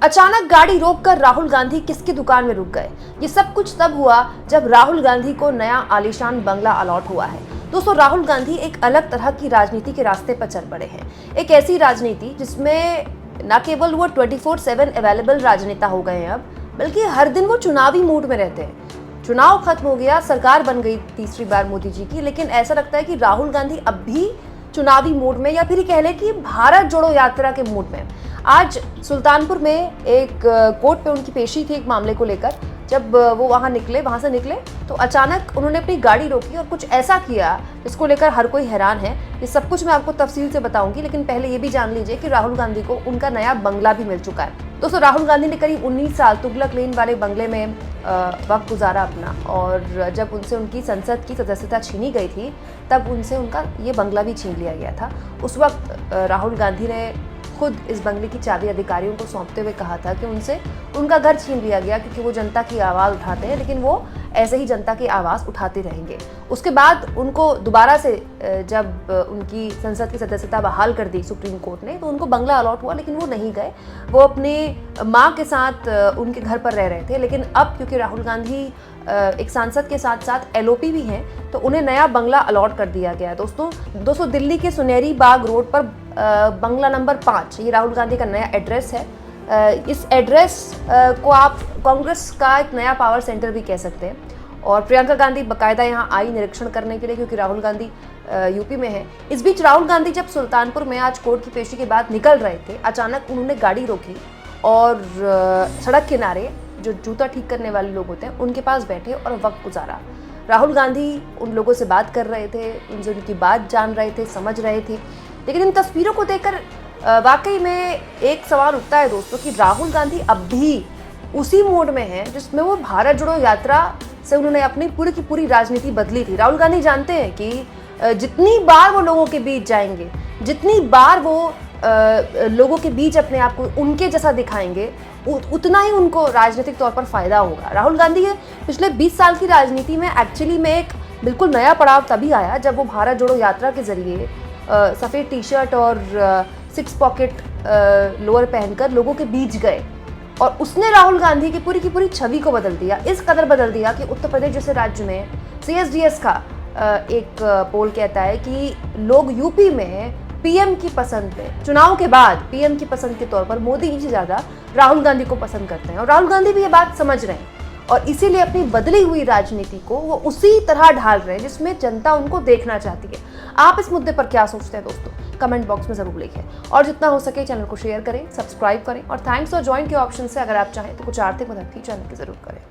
अचानक गाड़ी रोककर राहुल गांधी किसकी दुकान में रुक गए? ये सब कुछ तब हुआ जब राहुल गांधी को नया आलीशान बंगला अलॉट हुआ है। दोस्तों, राहुल गांधी एक अलग तरह की राजनीति के रास्ते पर चल पड़े हैं। एक ऐसी राजनीति जिसमें न केवल वो 24/7 अवेलेबल राजनेता हो गए हैं अब, बल्कि हर दिन वो चुनावी मूड में रहते हैं। चुनाव खत्म हो गया, सरकार बन गई तीसरी बार मोदी जी की, लेकिन ऐसा लगता है कि राहुल गांधी अब भी चुनावी मूड में, या फिर कह लें कि भारत जोड़ो यात्रा के मूड में। आज सुल्तानपुर में एक कोर्ट पे उनकी पेशी थी एक मामले को लेकर। जब वो वहां से निकले तो अचानक उन्होंने अपनी गाड़ी रोकी और कुछ ऐसा किया जिसको लेकर हर कोई हैरान है। ये सब कुछ मैं आपको तफसील से बताऊंगी, लेकिन पहले ये भी जान लीजिए कि राहुल गांधी को उनका नया बंगला भी मिल चुका है। दोस्तों, राहुल गांधी ने करीब 19 साल तुगलक लेन वाले बंगले में वक्त गुजारा अपना, और जब उनसे उनकी संसद की सदस्यता छीनी गई थी तब उनसे उनका ये बंगला भी छीन लिया गया था। उस वक्त राहुल गांधी ने खुद इस बंगले की चाबी अधिकारियों को सौंपते हुए कहा था कि उनसे उनका घर छीन लिया गया क्योंकि वो जनता की आवाज़ उठाते हैं, लेकिन वो ऐसे ही जनता की आवाज़ उठाते रहेंगे। उसके बाद उनको दोबारा से जब उनकी संसद की सदस्यता बहाल कर दी सुप्रीम कोर्ट ने, तो उनको बंगला अलॉट हुआ, लेकिन वो नहीं गए। वो अपने माँ के साथ उनके घर पर रह रहे थे। लेकिन अब क्योंकि राहुल गांधी एक सांसद के साथ साथ एलओपी भी हैं, तो उन्हें नया बंगला अलॉट कर दिया गया। दोस्तों दिल्ली के सुनहरी बाग रोड पर बंगला नंबर 5, ये राहुल गांधी का नया एड्रेस है। इस एड्रेस को आप कांग्रेस का एक नया पावर सेंटर भी कह सकते हैं। और प्रियंका गांधी बाकायदा यहाँ आई निरीक्षण करने के लिए, क्योंकि राहुल गांधी यूपी में है। इस बीच राहुल गांधी जब सुल्तानपुर में आज कोर्ट की पेशी के बाद निकल रहे थे, अचानक उन्होंने गाड़ी रोकी और सड़क किनारे जो जूता ठीक करने वाले लोग होते हैं उनके पास बैठे और वक्त गुजारा। राहुल गांधी उन लोगों से बात कर रहे थे, उनसे उनकी बात जान रहे थे, समझ रहे थे। लेकिन इन तस्वीरों को देखकर वाकई में एक सवाल उठता है दोस्तों कि राहुल गांधी अब भी उसी मोड में हैं जिसमें वो भारत जोड़ो यात्रा से उन्होंने अपनी पूरी की पूरी राजनीति बदली थी। राहुल गांधी जानते हैं कि जितनी बार वो लोगों के बीच जाएंगे, जितनी बार वो लोगों के बीच अपने आप को उनके जैसा दिखाएंगे, उतना ही उनको राजनीतिक तौर पर फायदा होगा। राहुल गांधी पिछले 20 साल की राजनीति में एक्चुअली में एक बिल्कुल नया पड़ाव तभी आया जब वो भारत जोड़ो यात्रा के जरिए सफ़ेद टी शर्ट और 6 पॉकेट लोअर पहनकर लोगों के बीच गए, और उसने राहुल गांधी की पूरी छवि को बदल दिया। इस कदर बदल दिया कि उत्तर प्रदेश जैसे राज्य में CSDS का एक पोल कहता है कि लोग यूपी में पीएम की पसंद पे, चुनाव के बाद पीएम की पसंद के तौर पर मोदी जी से ज़्यादा राहुल गांधी को पसंद करते हैं। और राहुल गांधी भी ये बात समझ रहे हैं और इसीलिए अपनी बदली हुई राजनीति को वो उसी तरह ढाल रहे हैं जिसमें जनता उनको देखना चाहती है। आप इस मुद्दे पर क्या सोचते हैं दोस्तों? कमेंट बॉक्स में जरूर लिखें, और जितना हो सके चैनल को शेयर करें, सब्सक्राइब करें, और थैंक्स और ज्वाइन के ऑप्शन से अगर आप चाहें तो कुछ आर्थिक मदद भी चैनल की जरूर करें।